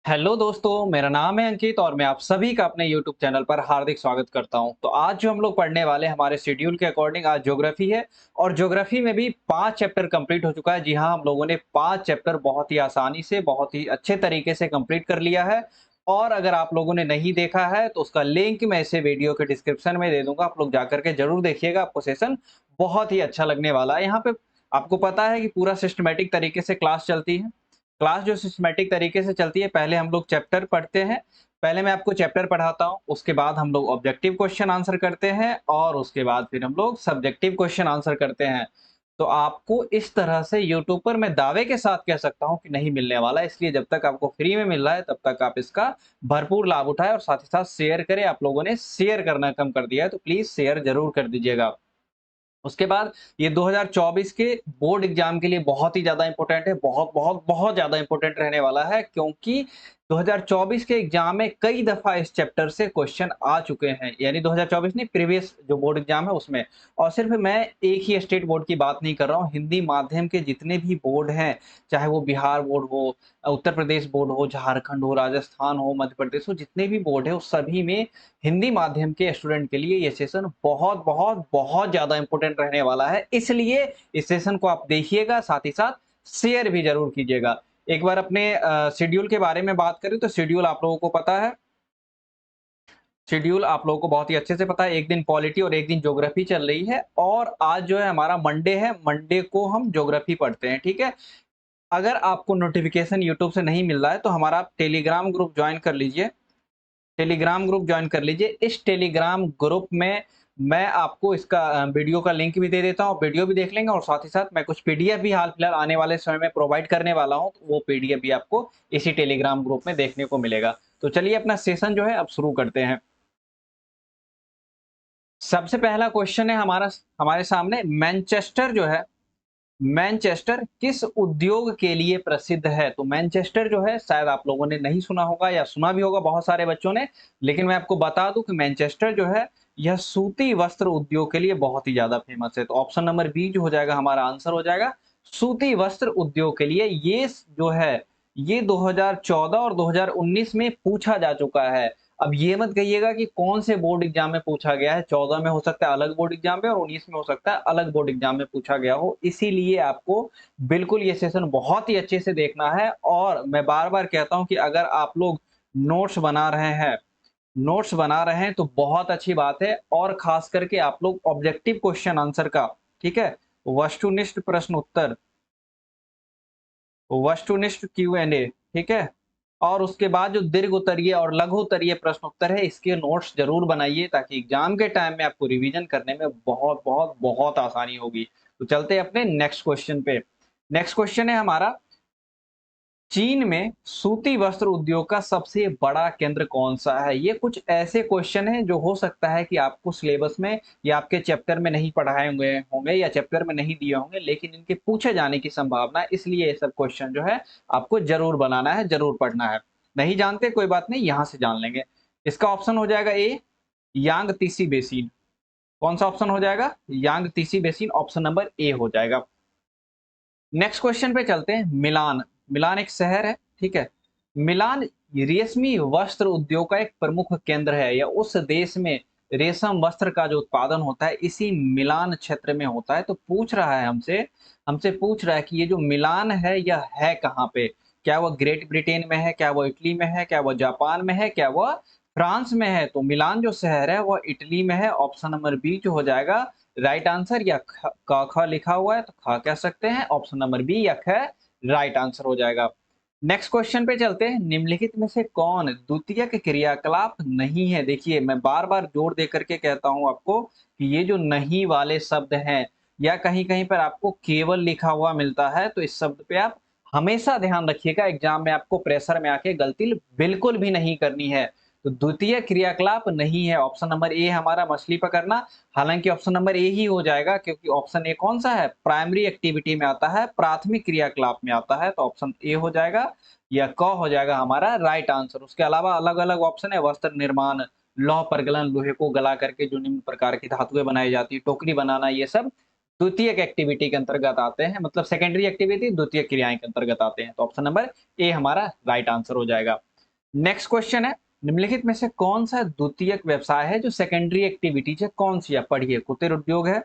Hello दोस्तों, मेरा नाम है अंकित और मैं आप सभी का अपने यूट्यूब चैनल पर हार्दिक स्वागत करता हूं। तो आज जो हम लोग पढ़ने वाले हमारे शेड्यूल के अकॉर्डिंग आज ज्योग्राफी है और ज्योग्राफी में भी 5 चैप्टर कंप्लीट हो चुका है। जी हां, हम लोगों ने 5 चैप्टर बहुत ही आसानी से, बहुत ही अच्छे तरीके से कंप्लीट कर लिया है। और अगर आप लोगों ने नहीं देखा है तो उसका लिंक मैं इसे वीडियो के डिस्क्रिप्शन में दे दूंगा। आप लोग जाकर के जरूर देखिएगा, आपको सेशन बहुत ही अच्छा लगने वाला है। यहाँ पे आपको पता है कि पूरा सिस्टमेटिक तरीके से क्लास चलती है। क्लास जो सिस्टमैटिक तरीके से चलती है, पहले हम लोग चैप्टर पढ़ते हैं। पहले मैं आपको चैप्टर पढ़ाता हूँ, उसके बाद हम लोग ऑब्जेक्टिव क्वेश्चन आंसर करते हैं और उसके बाद फिर हम लोग सब्जेक्टिव क्वेश्चन आंसर करते हैं। तो आपको इस तरह से यूट्यूब पर मैं दावे के साथ कह सकता हूँ कि नहीं मिलने वाला है। इसलिए जब तक आपको फ्री में मिल रहा है तब तक आप इसका भरपूर लाभ उठाएं और साथ ही साथ शेयर करें। आप लोगों ने शेयर करना कम कर दिया है तो प्लीज शेयर जरूर कर दीजिएगा। उसके बाद ये 2024 के बोर्ड एग्जाम के लिए बहुत ही ज़्यादा इम्पोर्टेंट है, बहुत, बहुत, बहुत ज़्यादा इम्पोर्टेंट रहने वाला है, क्योंकि 2024 के एग्जाम में कई दफ़ा इस चैप्टर से क्वेश्चन आ चुके हैं। यानी 2024 नहीं, प्रीवियस जो बोर्ड एग्जाम है उसमें। और सिर्फ मैं एक ही स्टेट बोर्ड की बात नहीं कर रहा हूँ, हिंदी माध्यम के जितने भी बोर्ड हैं, चाहे वो बिहार बोर्ड हो, उत्तर प्रदेश बोर्ड हो, झारखंड हो, राजस्थान हो, मध्य प्रदेश हो, जितने भी बोर्ड है उस सभी में हिंदी माध्यम के स्टूडेंट के लिए ये सेशन बहुत बहुत बहुत ज़्यादा इम्पोर्टेंट रहने वाला है। इसलिए इस सेशन को आप देखिएगा, साथ ही साथ शेयर भी ज़रूर कीजिएगा। एक बार अपने शेड्यूल के बारे में बात करें तो शेड्यूल आप लोगों को पता है। शेड्यूल आप लोगों को बहुत ही अच्छे से पता है। एक दिन पॉलिटी और एक दिन ज्योग्राफी चल रही है और आज जो है हमारा मंडे है, मंडे को हम ज्योग्राफी पढ़ते हैं, ठीक है? अगर आपको नोटिफ़िकेशन यूट्यूब से नहीं मिल रहा है तो हमारा आप टेलीग्राम ग्रुप जॉइन कर लीजिए। टेलीग्राम ग्रुप जॉइन कर लीजिए। इस टेलीग्राम ग्रुप में मैं आपको इसका वीडियो का लिंक भी दे देता हूँ, वीडियो भी देख लेंगे और साथ ही साथ मैं कुछ पीडीएफ भी हाल फिलहाल आने वाले समय में प्रोवाइड करने वाला हूँ, तो वो पीडीएफ भी आपको इसी टेलीग्राम ग्रुप में देखने को मिलेगा। तो चलिए अपना सेशन जो है अब शुरू करते हैं। सबसे पहला क्वेश्चन है हमारा हमारे सामने, मैनचेस्टर जो है, मैनचेस्टर किस उद्योग के लिए प्रसिद्ध है? तो मैनचेस्टर जो है शायद आप लोगों ने नहीं सुना होगा या सुना भी होगा बहुत सारे बच्चों ने, लेकिन मैं आपको बता दूं कि मैनचेस्टर जो है यह सूती वस्त्र उद्योग के लिए बहुत ही ज्यादा फेमस है। तो ऑप्शन नंबर बी जो हो जाएगा हमारा आंसर हो जाएगा, सूती वस्त्र उद्योग के लिए। ये जो है ये 2014 और 2019 में पूछा जा चुका है। अब ये मत कहिएगा कि कौन से बोर्ड एग्जाम में पूछा गया है, 14 में हो सकता है अलग बोर्ड एग्जाम में और 19 में हो सकता है अलग बोर्ड एग्जाम में पूछा गया हो। इसीलिए आपको बिल्कुल ये सेशन बहुत ही अच्छे से देखना है। और मैं बार बार कहता हूं कि अगर आप लोग नोट्स बना रहे हैं, नोट्स बना रहे हैं तो बहुत अच्छी बात है। और खास करके आप लोग ऑब्जेक्टिव क्वेश्चन आंसर का, ठीक है, वस्तुनिष्ठ प्रश्न उत्तर, वस्तुनिष्ठ Q&A, ठीक है, और उसके बाद जो दीर्घ उत्तरीय और लघु उत्तरीय प्रश्न उत्तर है इसके नोट्स जरूर बनाइए, ताकि एग्जाम के टाइम में आपको रिवीजन करने में बहुत बहुत बहुत आसानी होगी। तो चलते हैं अपने नेक्स्ट क्वेश्चन पे। नेक्स्ट क्वेश्चन है हमारा, चीन में सूती वस्त्र उद्योग का सबसे बड़ा केंद्र कौन सा है? ये कुछ ऐसे क्वेश्चन हैं जो हो सकता है कि आपको सिलेबस में या आपके चैप्टर में नहीं पढ़ाए होंगे या चैप्टर में नहीं दिए होंगे, लेकिन इनके पूछे जाने की संभावना है। इसलिए ये सब क्वेश्चन जो है आपको जरूर बनाना है, जरूर पढ़ना है। नहीं जानते कोई बात नहीं, यहाँ से जान लेंगे। इसका ऑप्शन हो जाएगा ए, यांग तीसी बेसिन। कौन सा ऑप्शन हो जाएगा? यांग तीसी बेसिन, ऑप्शन नंबर ए हो जाएगा। नेक्स्ट क्वेश्चन पे चलते हैं। मिलान, मिलान एक शहर है, ठीक है। मिलान रेशमी वस्त्र उद्योग का एक प्रमुख केंद्र है, या उस देश में रेशम वस्त्र का जो उत्पादन होता है इसी मिलान क्षेत्र में होता है। तो पूछ रहा है हमसे, हमसे पूछ रहा है कि ये जो मिलान है यह है कहाँ पे? क्या वह ग्रेट ब्रिटेन में है, क्या वह इटली में है, क्या वह जापान में है, क्या वह फ्रांस में है? तो मिलान जो शहर है वह इटली में है। ऑप्शन नंबर बी जो हो जाएगा राइट आंसर, या क ख लिखा हुआ है तो ख कह सकते हैं, ऑप्शन नंबर बी या ख राइट आंसर हो जाएगा। नेक्स्ट क्वेश्चन पे चलते हैं। निम्नलिखित में से कौन द्वितीयक क्रियाकलाप नहीं है? देखिए मैं बार बार जोर दे करके कहता हूं आपको कि ये जो नहीं वाले शब्द हैं या कहीं कहीं पर आपको केवल लिखा हुआ मिलता है, तो इस शब्द पे आप हमेशा ध्यान रखिएगा। एग्जाम में आपको प्रेशर में आके गलती बिल्कुल भी नहीं करनी है। तो द्वितीय क्रियाकलाप नहीं है, ऑप्शन नंबर ए हमारा मछली पकड़ना। हालांकि ऑप्शन नंबर ए ही हो जाएगा, क्योंकि ऑप्शन ए कौन सा है? प्राइमरी एक्टिविटी में आता है, प्राथमिक क्रियाकलाप में आता है। तो ऑप्शन ए हो जाएगा या क हो जाएगा हमारा राइट आंसर। उसके अलावा अलग अलग ऑप्शन है, वस्त्र निर्माण, लौह प्रगलन, लोहे को गला करके जो निम्न प्रकार की धातुएं बनाई जाती है, टोकरी बनाना, ये सब द्वितीय एक्टिविटी के अंतर्गत आते हैं। मतलब सेकेंडरी एक्टिविटी द्वितीय क्रियाएं के अंतर्गत आते हैं। तो ऑप्शन नंबर ए हमारा राइट आंसर हो जाएगा। नेक्स्ट क्वेश्चन है, निम्नलिखित में से कौन सा द्वितीयक व्यवसाय है जो सेकेंडरी एक्टिविटीज है, कौन सी है? पढ़िए, कुटीर उद्योग है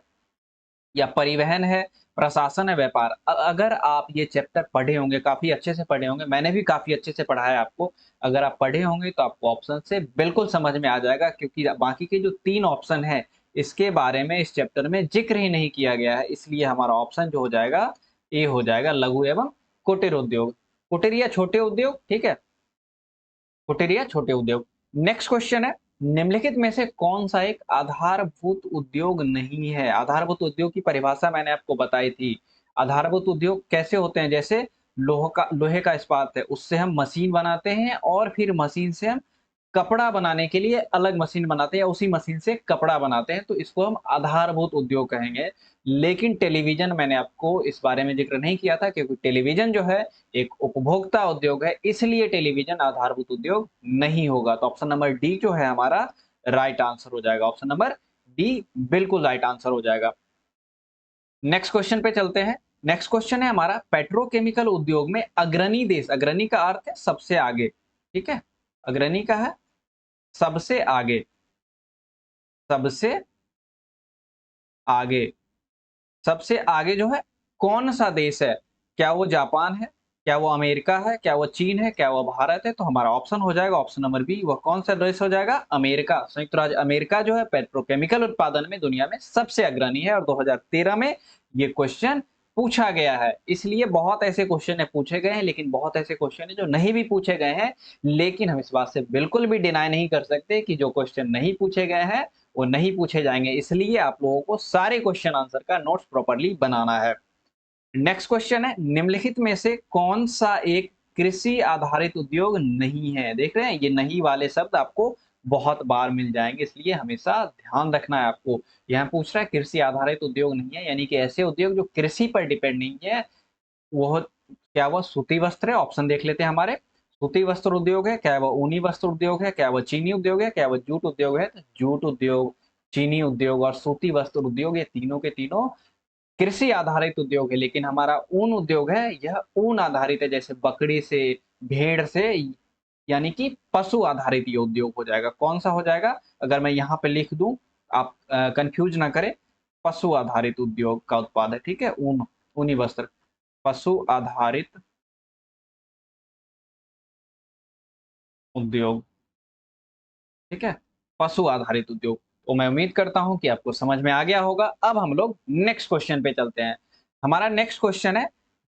या परिवहन है, प्रशासन है, व्यापार। अगर आप ये चैप्टर पढ़े होंगे, काफी अच्छे से पढ़े होंगे, मैंने भी काफी अच्छे से पढ़ा है आपको। अगर आप पढ़े होंगे तो आपको ऑप्शन से बिल्कुल समझ में आ जाएगा, क्योंकि बाकी के जो 3 ऑप्शन है इसके बारे में इस चैप्टर में जिक्र ही नहीं किया गया है। इसलिए हमारा ऑप्शन जो हो जाएगा, ए हो जाएगा, लघु एवं कुटीर उद्योग। कुटीर या छोटे उद्योग, ठीक है, कुटीर या छोटे उद्योग। नेक्स्ट क्वेश्चन है, निम्नलिखित में से कौन सा एक आधारभूत उद्योग नहीं है? आधारभूत उद्योग की परिभाषा मैंने आपको बताई थी। आधारभूत उद्योग कैसे होते हैं? जैसे लोहे का इस्पात है, उससे हम मशीन बनाते हैं और फिर मशीन से हम कपड़ा बनाने के लिए अलग मशीन बनाते हैं या उसी मशीन से कपड़ा बनाते हैं, तो इसको हम आधारभूत उद्योग कहेंगे। लेकिन टेलीविज़न, मैंने आपको इस बारे में ज़िक्र नहीं किया था, क्योंकि टेलीविज़न जो है एक उपभोक्ता उद्योग है, इसलिए टेलीविज़न आधारभूत उद्योग नहीं होगा। तो ऑप्शन नंबर डी जो है हमारा राइट आंसर हो जाएगा। ऑप्शन नंबर डी बिल्कुल राइट आंसर हो जाएगा। नेक्स्ट क्वेश्चन पे चलते हैं। नेक्स्ट क्वेश्चन है हमारा, पेट्रोकेमिकल उद्योग में अग्रणी देश, अग्रणी का अर्थ है सबसे आगे, ठीक है? अग्रणी का है सबसे आगे, सबसे आगे, सबसे आगे जो है कौन सा देश है? क्या वो जापान है? क्या वो अमेरिका है? क्या वो चीन है? क्या वो भारत है? तो हमारा ऑप्शन हो जाएगा ऑप्शन नंबर बी, वह कौन सा देश हो जाएगा? अमेरिका। संयुक्त राज्य अमेरिका जो है पेट्रोकेमिकल उत्पादन में दुनिया में सबसे अग्रणी है और 2013 में ये क्वेश्चन पूछा गया है। इसलिए बहुत ऐसे क्वेश्चन है पूछे गए हैं, लेकिन बहुत ऐसे क्वेश्चन है जो नहीं भी पूछे गए हैं। लेकिन हम इस बात से बिल्कुल भी डिनाई नहीं कर सकते कि जो क्वेश्चन नहीं पूछे गए हैं वो नहीं पूछे जाएंगे। इसलिए आप लोगों को सारे क्वेश्चन आंसर का नोट्स प्रॉपर्ली बनाना है। नेक्स्ट क्वेश्चन है, निम्नलिखित में से कौन सा एक कृषि आधारित उद्योग नहीं है? देख रहे हैं, ये नहीं वाले शब्द आपको बहुत बार मिल जाएंगे, इसलिए हमेशा ध्यान रखना है आपको। यहाँ पूछ रहा है कृषि आधारित उद्योग नहीं है, यानी कि ऐसे उद्योग जो कृषि पर डिपेंड नहीं है। वो क्या वो सूती वस्त्र है? ऑप्शन देख लेते हैं हमारे। सूती वस्त्र उद्योग है, क्या वो ऊनी वस्त्र उद्योग है, क्या वो चीनी उद्योग है, क्या वो जूट उद्योग है? तो जूट उद्योग, चीनी उद्योग और सूती वस्त्र उद्योग, ये तीनों के तीनों कृषि आधारित उद्योग है। लेकिन हमारा ऊन उद्योग है, यह ऊन आधारित है, जैसे बकरी से, भेड़ से, यानी कि पशु आधारित ये उद्योग हो जाएगा। कौन सा हो जाएगा? अगर मैं यहाँ पे लिख दूं, आप कंफ्यूज ना करें, पशु आधारित उद्योग का उत्पाद है, ठीक है? ऊन, ऊनी वस्त्र, पशु आधारित उद्योग, ठीक है? पशु आधारित उद्योग। तो मैं उम्मीद करता हूं कि आपको समझ में आ गया होगा। अब हम लोग नेक्स्ट क्वेश्चन पे चलते हैं। हमारा नेक्स्ट क्वेश्चन है,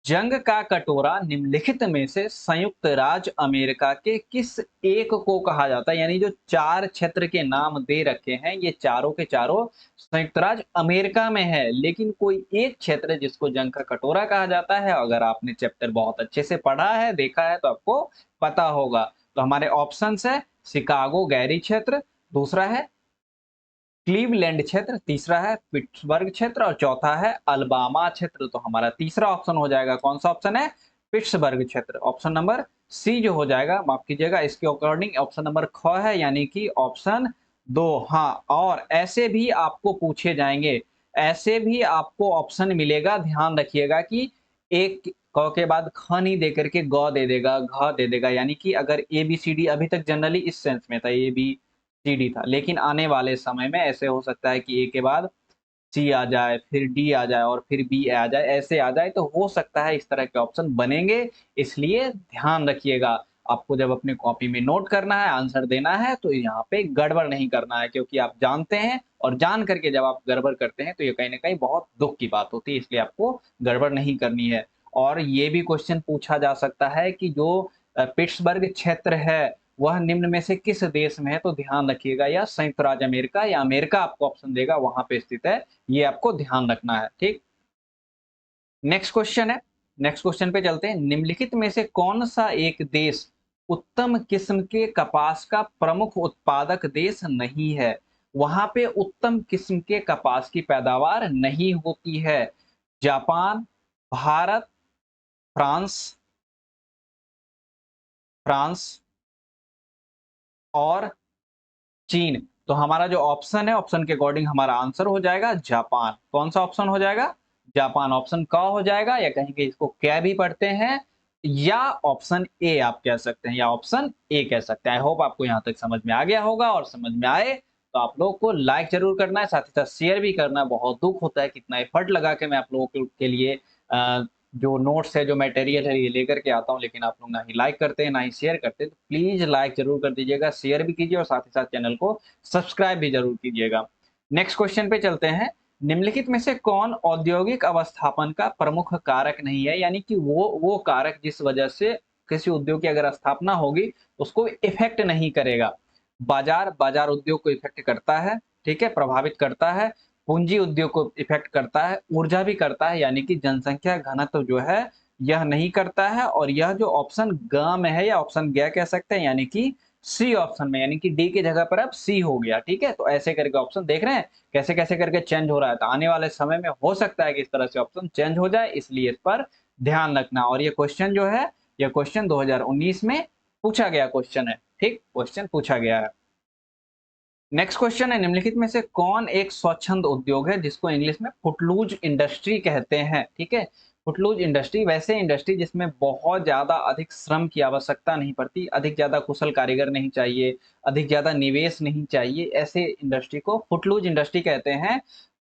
जंग का कटोरा निम्नलिखित में से संयुक्त राज्य अमेरिका के किस एक को कहा जाता है? यानी जो 4 क्षेत्र के नाम दे रखे हैं, ये चारों के चारों संयुक्त राज्य अमेरिका में है, लेकिन कोई एक क्षेत्र जिसको जंग का कटोरा कहा जाता है, अगर आपने चैप्टर बहुत अच्छे से पढ़ा है, देखा है, तो आपको पता होगा। तो हमारे ऑप्शंस है शिकागो गैरी क्षेत्र, दूसरा है क्लीवलैंड क्षेत्र, तीसरा है पिट्सबर्ग क्षेत्र और चौथा है अल्बामा क्षेत्र। तो हमारा तीसरा ऑप्शन हो जाएगा, कौन सा ऑप्शन है? पिट्सबर्ग क्षेत्र। ऑप्शन नंबर सी जो हो जाएगा, माफ कीजिएगा, इसके अकॉर्डिंग ऑप्शन नंबर ख है, यानी कि ऑप्शन 2। हाँ, और ऐसे भी आपको पूछे जाएंगे, ऐसे भी आपको ऑप्शन मिलेगा। ध्यान रखिएगा कि एक क के बाद ख नहीं दे करके ग दे देगा, घ दे देगा, यानी कि अगर ए बी सी डी अभी तक जनरली इस सेंस में था, ए बी सी डी था, लेकिन आने वाले समय में ऐसे हो सकता है कि ए के बाद सी आ जाए, फिर डी आ जाए और फिर बी आ जाए, ऐसे आ जाए, तो हो सकता है इस तरह के ऑप्शन बनेंगे। इसलिए ध्यान रखिएगा, आपको जब अपने कॉपी में नोट करना है, आंसर देना है, तो यहाँ पे गड़बड़ नहीं करना है, क्योंकि आप जानते हैं और जान करके जब आप गड़बड़ करते हैं तो ये कहीं ना कहीं बहुत दुख की बात होती है। इसलिए आपको गड़बड़ नहीं करनी है। और ये भी क्वेश्चन पूछा जा सकता है कि जो पिट्सबर्ग क्षेत्र है वह निम्न में से किस देश में है? तो ध्यान रखिएगा, या संयुक्त राज्य अमेरिका या अमेरिका आपको ऑप्शन देगा, वहां पे स्थित है, ये आपको ध्यान रखना है, ठीक? नेक्स्ट क्वेश्चन है, नेक्स्ट क्वेश्चन पे चलते हैं। निम्नलिखित में से कौन सा एक देश उत्तम किस्म के कपास का प्रमुख उत्पादक देश नहीं है? वहां पे उत्तम किस्म के कपास की पैदावार नहीं होती है। जापान, भारत, फ्रांस, फ्रांस और चीन। तो हमारा जो ऑप्शन है, ऑप्शन के अकॉर्डिंग हमारा आंसर हो जाएगा जापान। कौन सा ऑप्शन हो जाएगा? जापान। ऑप्शन क हो जाएगा, या कहीं इसको क्या भी पढ़ते हैं, या ऑप्शन ए आप कह सकते हैं, या ऑप्शन ए कह सकते हैं। आई होप आपको यहाँ तक समझ में आ गया होगा, और समझ में आए तो आप लोगों को लाइक जरूर करना है, साथ ही साथ शेयर भी करना है। बहुत दुख होता है कितना एफर्ट लगा के मैं आप लोगों के लिए जो नोट्स है, जो मटेरियल है, ये लेकर के आता हूँ, लेकिन आप लोग ना ही लाइक करते हैं ना ही शेयर करते हैं। तो प्लीज लाइक जरूर कर दीजिएगा, शेयर भी कीजिए और साथ ही साथ चैनल को सब्सक्राइब भी जरूर कीजिएगा। नेक्स्ट क्वेश्चन पे चलते हैं। निम्नलिखित में से कौन औद्योगिक अवस्थापन का प्रमुख कारक नहीं है, यानी कि वो कारक जिस वजह से किसी उद्योग की अगर स्थापना होगी उसको इफेक्ट नहीं करेगा। बाजार उद्योग को इफेक्ट करता है, ठीक है, प्रभावित करता है। पूंजी उद्योग को इफेक्ट करता है, ऊर्जा भी करता है, यानी कि जनसंख्या घनत्व जो है यह नहीं करता है। और यह जो ऑप्शन ग में है या ऑप्शन ग कह सकते हैं, यानी कि सी ऑप्शन में, यानी कि डी की जगह पर अब सी हो गया। ठीक है, तो ऐसे करके ऑप्शन देख रहे हैं कैसे कैसे करके चेंज हो रहा है। तो आने वाले समय में हो सकता है कि इस तरह से ऑप्शन चेंज हो जाए, इसलिए इस पर ध्यान रखना। और ये क्वेश्चन जो है, यह क्वेश्चन 2019 में पूछा गया क्वेश्चन है। ठीक, क्वेश्चन पूछा गया है। नेक्स्ट क्वेश्चन है, निम्नलिखित में से कौन एक स्वच्छंद उद्योग है जिसको इंग्लिश में फुटलूज इंडस्ट्री कहते हैं। ठीक है, फुटलूज इंडस्ट्री वैसे इंडस्ट्री जिसमें बहुत ज्यादा अधिक श्रम की आवश्यकता नहीं पड़ती, अधिक ज्यादा कुशल कारीगर नहीं चाहिए, अधिक ज्यादा निवेश नहीं चाहिए, ऐसे इंडस्ट्री को फुटलूज इंडस्ट्री कहते हैं।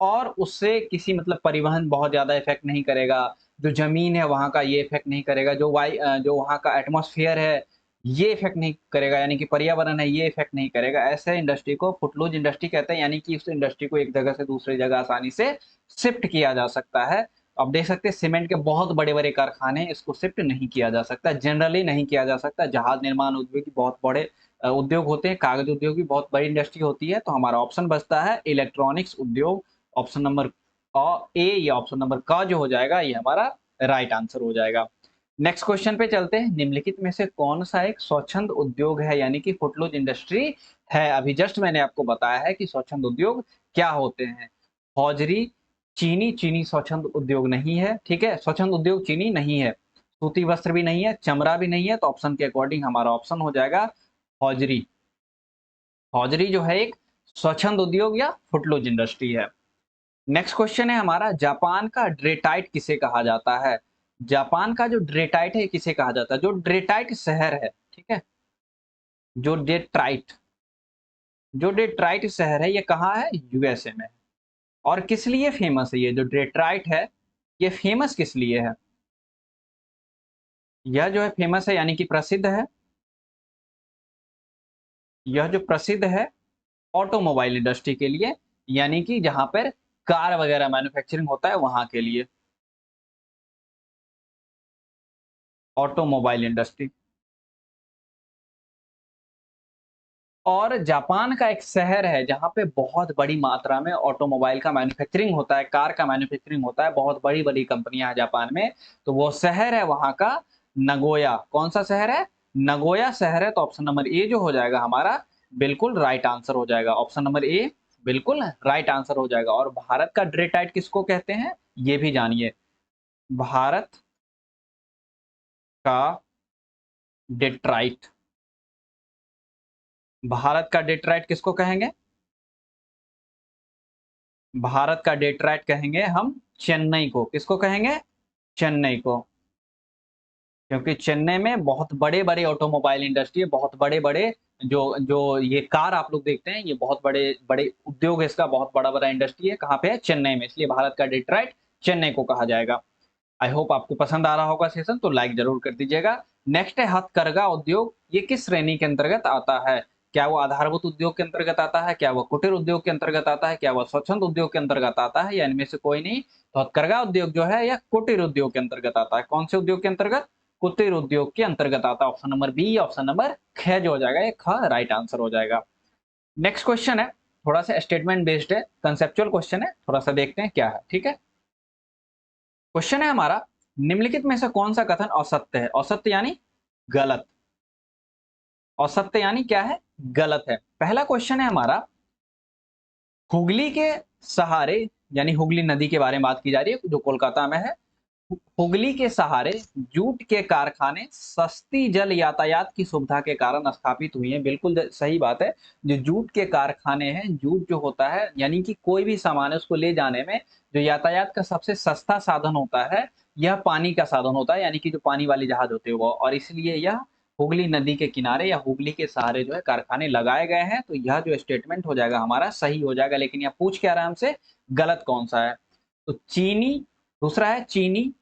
और उससे किसी मतलब परिवहन बहुत ज्यादा इफेक्ट नहीं करेगा, जो जमीन है वहां का ये इफेक्ट नहीं करेगा, जो वहां का एटमॉस्फेयर है ये इफेक्ट नहीं करेगा, यानी कि पर्यावरण है ये इफेक्ट नहीं करेगा। ऐसे इंडस्ट्री को फुटलूज इंडस्ट्री कहते हैं, यानी कि उस इंडस्ट्री को एक जगह से दूसरी जगह आसानी से शिफ्ट किया जा सकता है। अब देख सकते हैं सीमेंट के बहुत बड़े बड़े कारखाने, इसको शिफ्ट नहीं किया जा सकता, जनरली नहीं किया जा सकता। जहाज निर्माण उद्योग की बहुत बड़े उद्योग होते हैं, कागज उद्योग की बहुत बड़ी इंडस्ट्री होती है। तो हमारा ऑप्शन बचता है इलेक्ट्रॉनिक्स उद्योग, ऑप्शन नंबर ए या ऑप्शन नंबर का जो हो जाएगा ये हमारा राइट आंसर हो जाएगा। नेक्स्ट क्वेश्चन पे चलते हैं। निम्नलिखित में से कौन सा एक स्वच्छंद उद्योग है, यानी कि फुटलूज इंडस्ट्री है। अभी जस्ट मैंने आपको बताया है कि स्वच्छंद उद्योग क्या होते हैं। हौजरी, चीनी स्वच्छंद उद्योग नहीं है। ठीक है, स्वच्छंद उद्योग चीनी नहीं है, सूती वस्त्र भी नहीं है, चमड़ा भी नहीं है। तो ऑप्शन के अकॉर्डिंग हमारा ऑप्शन हो जाएगा हौजरी। हौजरी जो है एक स्वच्छंद उद्योग या फुटलूज इंडस्ट्री है। नेक्स्ट क्वेश्चन है हमारा, जापान का ड्रेटाइट किसे कहा जाता है। जापान का जो ड्रेटाइट है किसे कहा जाता है। जो ड्रेटाइट शहर है, ठीक है, जो डेट्राइट जो डेट्राइट शहर है ये कहाँ है, यूएसए में। और किस लिए फेमस है ये जो डेट्राइट है, ये फेमस किस लिए है। यह जो है फेमस है यानी कि प्रसिद्ध है, यह जो प्रसिद्ध है ऑटोमोबाइल इंडस्ट्री के लिए, यानी कि जहां पर कार वगैरह मैन्युफैक्चरिंग होता है वहां के लिए, ऑटोमोबाइल इंडस्ट्री। और जापान का एक शहर है जहाँ पे बहुत बड़ी मात्रा में ऑटोमोबाइल का मैन्युफैक्चरिंग होता है, कार का मैन्युफैक्चरिंग होता है, बहुत बड़ी-बड़ी कंपनियां हैं जापान में। तो वो शहर है वहाँ का नगोया। कौन सा शहर है, नगोया शहर है। तो ऑप्शन नंबर ए जो हो जाएगा हमारा बिल्कुल राइट आंसर हो जाएगा। ऑप्शन नंबर ए बिल्कुल राइट आंसर हो जाएगा। और भारत का डेट्राइट किसको कहते हैं ये भी जानिए। भारत का डेट्राइट, भारत का डेट्राइट किसको कहेंगे, भारत का डेट्राइट कहेंगे हम चेन्नई को। किसको कहेंगे, चेन्नई को। क्योंकि चेन्नई में बहुत बड़े-बड़े ऑटोमोबाइल इंडस्ट्री है, बहुत बड़े-बड़े जो जो ये कार आप लोग देखते हैं, ये बहुत बड़े-बड़े उद्योग है, इसका बहुत बड़ा-बड़ा इंडस्ट्री है। कहाँ पे है, चेन्नई में, इसलिए भारत का डेट्राइट चेन्नई को कहा जाएगा। आई होप आपको पसंद आ रहा होगा सेशन, तो लाइक जरूर कर दीजिएगा। नेक्स्ट है हथकरघा उद्योग, ये किस श्रेणी के अंतर्गत आता है। क्या वो आधारभूत उद्योग के अंतर्गत आता है, क्या वो कुटीर उद्योग के अंतर्गत आता है, क्या वो स्वच्छंद उद्योग के अंतर्गत आता है, या इनमें से कोई नहीं। तो हथकरघा उद्योग जो है यह कुटीर उद्योग के अंतर्गत आता है। कौन से उद्योग के अंतर्गत, कुटीर उद्योग के अंतर्गत आता है। Option number B, option number ख जो हो जाएगा ये ख राइट आंसर हो जाएगा। नेक्स्ट क्वेश्चन है, थोड़ा सा स्टेटमेंट बेस्ड है, कंसेप्चुअल क्वेश्चन है, थोड़ा सा देखते हैं क्या है। ठीक है, क्वेश्चन है हमारा, निम्नलिखित में से कौन सा कथन असत्य है। असत्य यानी गलत, असत्य यानी क्या है, गलत है। पहला क्वेश्चन है हमारा, हुगली के सहारे, यानी हुगली नदी के बारे में बात की जा रही है जो कोलकाता में है। हुगली के सहारे जूट के कारखाने सस्ती जल यातायात की सुविधा के कारण स्थापित हुए हैं। बिल्कुल सही बात है। जो जूट के कारखाने हैं, जूट जो होता है यानी कि कोई भी सामान है उसको ले जाने में जो यातायात का सबसे सस्ता साधन होता है, यह पानी का साधन होता है, यानी कि जो पानी वाली जहाज होते हैं वो, और इसलिए यह हुगली नदी के किनारे या हुगली के सहारे जो है कारखाने लगाए गए हैं। तो यह जो स्टेटमेंट हो जाएगा हमारा सही हो जाएगा। लेकिन यह पूछ क्या रहा है हमसे, गलत कौन सा है? तो चीनी, दूसरा है चीनी,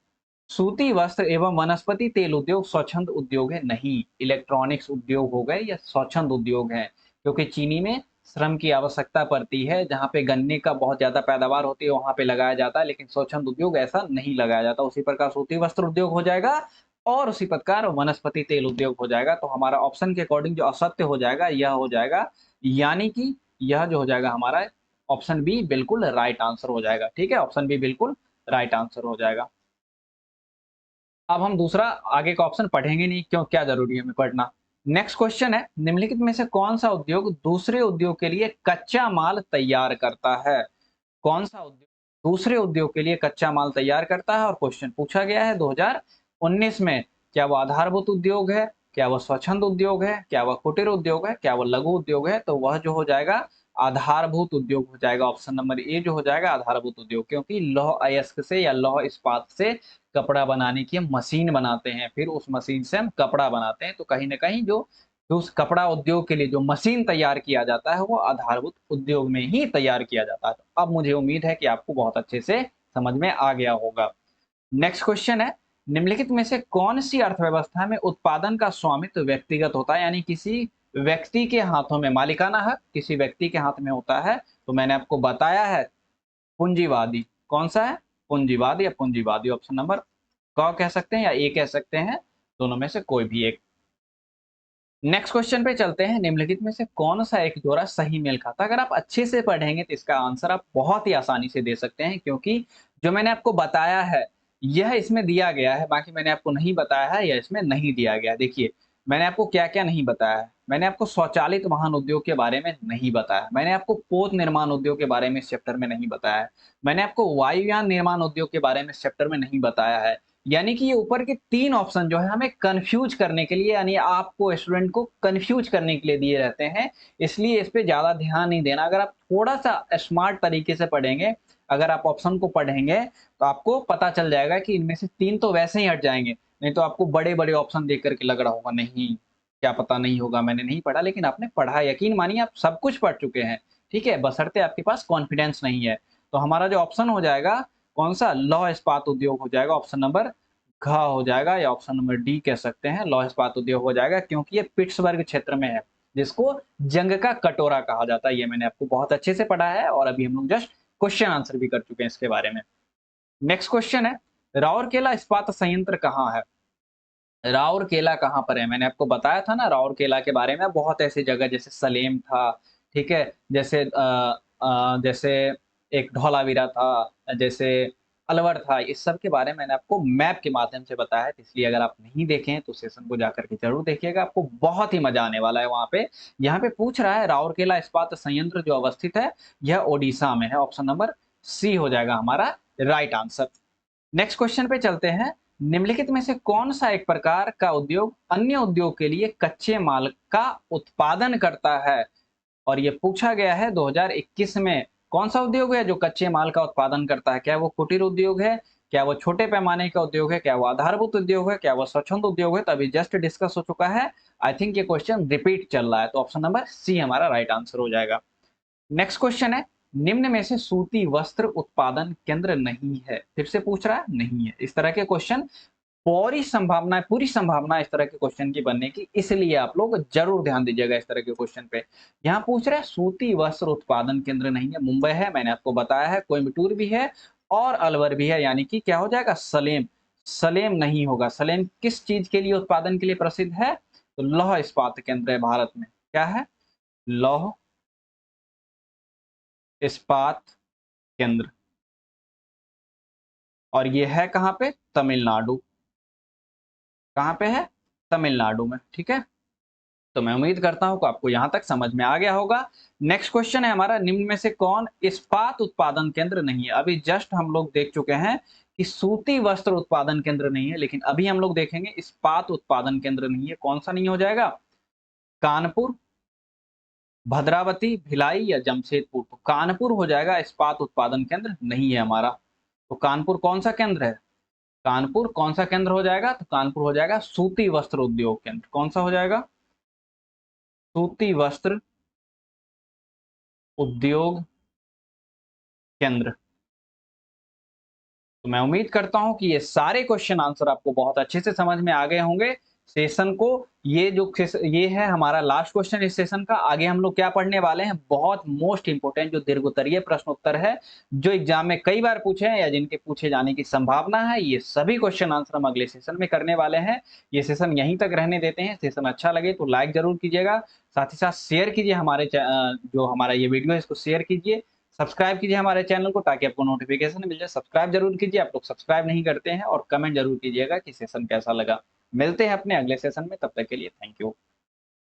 सूती वस्त्र एवं वनस्पति तेल उद्योग स्वच्छंद उद्योग है नहीं, इलेक्ट्रॉनिक्स उद्योग हो गए या स्वच्छंद उद्योग है, क्योंकि चीनी में श्रम की आवश्यकता पड़ती है। जहाँ पे गन्ने का बहुत ज्यादा पैदावार होती है वहां पे लगाया जाता है, लेकिन स्वच्छंद उद्योग ऐसा नहीं लगाया जाता। उसी प्रकार सूती वस्त्र उद्योग हो जाएगा और उसी प्रकार वनस्पति तेल उद्योग हो जाएगा। तो हमारा ऑप्शन के अकॉर्डिंग जो असत्य हो जाएगा यह हो जाएगा, यानी कि यह जो हो जाएगा हमारा ऑप्शन बी बिल्कुल राइट आंसर हो जाएगा। ठीक है, ऑप्शन बी बिल्कुल राइट आंसर हो जाएगा। अब हम दूसरा आगे का ऑप्शन पढ़ेंगे नहीं, क्यों, क्या जरूरी है हमें पढ़ना। नेक्स्ट क्वेश्चन है, निम्नलिखित में से कौन सा उद्योग दूसरे उद्योग के लिए कच्चा माल तैयार करता है? कौन सा उद्योग दूसरे उद्योग के लिए कच्चा माल तैयार करता है? और क्वेश्चन पूछा गया है 2019 में। क्या वो आधारभूत उद्योग है, क्या वह स्वच्छंद उद्योग है, क्या वह कुटीर उद्योग है, क्या वह लघु उद्योग है? तो वह जो हो जाएगा आधारभूत उद्योग हो जाएगा। ऑप्शन नंबर ए जो हो जाएगा आधारभूत उद्योग, क्योंकि लौह अयस्क से या लौह इस्पात से कपड़ा बनाने की हम मशीन बनाते हैं, फिर उस मशीन से हम कपड़ा बनाते हैं। तो कहीं ना कहीं जो उस कपड़ा उद्योग के लिए जो मशीन तैयार किया जाता है वो आधारभूत उद्योग में ही तैयार किया जाता है। तो अब मुझे उम्मीद है कि आपको बहुत अच्छे से समझ में आ गया होगा। नेक्स्ट क्वेश्चन है, निम्नलिखित में से कौन सी अर्थव्यवस्था में उत्पादन का स्वामित्व व्यक्तिगत होता है, यानी किसी व्यक्ति के हाथों में, मालिकाना हक किसी व्यक्ति के हाथ में होता है? तो मैंने आपको बताया है पूंजीवादी। कौन सा है? पूंजीवाद या पूंजीवादी। ऑप्शन नंबर क कह सकते हैं या ए कह सकते हैं, दोनों में से कोई भी एक। नेक्स्ट क्वेश्चन पे चलते हैं, निम्नलिखित में से कौन सा एक जोड़ा सही मेल खाता है? अगर आप अच्छे से पढ़ेंगे तो इसका आंसर आप बहुत ही आसानी से दे सकते हैं, क्योंकि जो मैंने आपको बताया है यह इसमें दिया गया है, बाकी मैंने आपको नहीं बताया है या इसमें नहीं दिया गया है। देखिए मैंने आपको क्या क्या नहीं बताया है। मैंने आपको स्वचालित वाहन उद्योग के बारे में नहीं बताया, मैंने आपको पोत निर्माण उद्योग के बारे में इस चैप्टर में नहीं बताया है, मैंने आपको वायुयान निर्माण उद्योग के बारे में इस चैप्टर में नहीं बताया है। यानी कि ये ऊपर के 3 ऑप्शन जो है हमें कन्फ्यूज करने के लिए, यानी आपको स्टूडेंट को कन्फ्यूज करने के लिए दिए रहते हैं, इसलिए इस पे ज़्यादा ध्यान नहीं देना। अगर आप थोड़ा-सा स्मार्ट तरीके से पढ़ेंगे, अगर आप ऑप्शन को पढ़ेंगे, तो आपको पता चल जाएगा कि इनमें से 3 तो वैसे ही हट जाएँगे, नहीं तो आपको बड़े-बड़े ऑप्शन देख कर के लग रहा होगा नहीं, क्या पता नहीं होगा, मैंने नहीं पढ़ा, लेकिन आपने पढ़ा, यकीन मानिए आप सब कुछ पढ़ चुके हैं, ठीक है? बशर्ते आपके पास कॉन्फिडेंस नहीं है। तो हमारा जो ऑप्शन हो जाएगा कौन-सा? लौह इस्पात उद्योग हो जाएगा, ऑप्शन नंबर घ हो जाएगा, या ऑप्शन नंबर डी कह सकते हैं, लौह इस्पात उद्योग हो जाएगा, क्योंकि ये पिट्सबर्ग क्षेत्र में है, जिसको जंग का कटोरा कहा जाता है। ये मैंने आपको बहुत अच्छे से पढ़ा है और अभी हम लोग जस्ट क्वेश्चन आंसर भी कर चुके हैं इसके बारे में। नेक्स्ट क्वेश्चन है, राउरकेला इस्पात संयंत्र कहाँ है? राउरकेला कहाँ पर है? मैंने आपको बताया था ना राउरकेला के बारे में, बहुत ऐसी जगह जैसे सलेम था, ठीक है? जैसे एक धौलावीरा था, जैसे अलवर था, इस सब के बारे में मैंने आपको मैप के माध्यम से बताया है। तो इसलिए अगर आप नहीं देखे हैं तो सेशन को जाकर के ज़रूर देखिएगा, आपको बहुत ही मज़ा आने वाला है वहाँ पे। यहाँ पे पूछ रहा है राउरकेला इस्पात संयंत्र जो अवस्थित है, यह ओडिशा में है। ऑप्शन नंबर सी हो जाएगा हमारा राइट आंसर। नेक्स्ट क्वेश्चन पे चलते हैं, निम्नलिखित में से कौन सा एक प्रकार का उद्योग अन्य उद्योग के लिए कच्चे माल का उत्पादन करता है? और ये पूछा गया है 2021 में। कौन सा उद्योग है जो कच्चे माल का उत्पादन करता है? क्या वो कुटीर उद्योग है, क्या वो छोटे पैमाने का उद्योग है, क्या वो आधारभूत उद्योग है, क्या वो स्वच्छंद उद्योग है? तो अभी जस्ट डिस्कस हो चुका है, आई थिंक ये क्वेश्चन रिपीट चल रहा है, तो ऑप्शन नंबर सी हमारा राइट आंसर हो जाएगा। नेक्स्ट क्वेश्चन है, निम्न में से सूती वस्त्र उत्पादन केंद्र नहीं है? फिर से पूछ रहा है, नहीं है। इस तरह के क्वेश्चन पूरी संभावना इस तरह के क्वेश्चन की बनने की, इसलिए आप लोग जरूर ध्यान दीजिएगा इस तरह के क्वेश्चन पे। यहाँ पूछ रहा है सूती वस्त्र उत्पादन केंद्र नहीं है, मुंबई है, मैंने आपको बताया है, कोयम्बटूर भी है और अलवर भी है, यानी कि क्या हो जाएगा? सलेम। सलेम नहीं होगा। सलेम किस चीज के लिए उत्पादन के लिए प्रसिद्ध है? तो लौह इस्पात केंद्र है भारत में। क्या है? लौह इस्पात केंद्र। और ये है कहाँ पे? तमिलनाडु। कहाँ पे है? तमिलनाडु में, ठीक है? तो मैं उम्मीद करता हूँ कि आपको यहाँ तक समझ में आ गया होगा। नेक्स्ट क्वेश्चन है हमारा, निम्न में से कौन इस्पात उत्पादन केंद्र नहीं है? अभी जस्ट हम लोग देख चुके हैं कि सूती वस्त्र उत्पादन केंद्र नहीं है, लेकिन अभी हम लोग देखेंगे इस्पात उत्पादन केंद्र नहीं है। कौन सा नहीं हो जाएगा? कानपुर, भद्रावती, भिलाई या जमशेदपुर। तो कानपुर हो जाएगा, इस्पात उत्पादन केंद्र नहीं है हमारा। तो कानपुर कौन सा केंद्र है? कानपुर कौन सा केंद्र हो जाएगा? तो कानपुर हो जाएगा सूती वस्त्र उद्योग केंद्र। कौन सा हो जाएगा? सूती वस्त्र उद्योग केंद्र। तो मैं उम्मीद करता हूं कि ये सारे क्वेश्चन आंसर आपको बहुत अच्छे से समझ में आ गए होंगे। सेशन को ये है हमारा लास्ट क्वेश्चन इस सेशन का। आगे हम लोग क्या पढ़ने वाले हैं, बहुत मोस्ट इंपोर्टेंट जो दीर्घोत्तरीय प्रश्न उत्तर है, जो एग्जाम में कई बार पूछे हैं या जिनके पूछे जाने की संभावना है, ये सभी क्वेश्चन आंसर हम अगले सेशन में करने वाले हैं। ये सेशन यहीं तक रहने देते हैं। सेशन अच्छा लगे तो लाइक जरूर कीजिएगा, साथ ही साथ शेयर कीजिए जो हमारा ये वीडियो है इसको शेयर कीजिए, सब्सक्राइब कीजिए हमारे चैनल को ताकि आपको नोटिफिकेशन मिल जाए। सब्सक्राइब जरूर कीजिए, आप लोग सब्सक्राइब नहीं करते हैं, और कमेंट जरूर कीजिएगा कि सेशन कैसा लगा। मिलते हैं अपने अगले सेशन में, तब तक के लिए थैंक यू।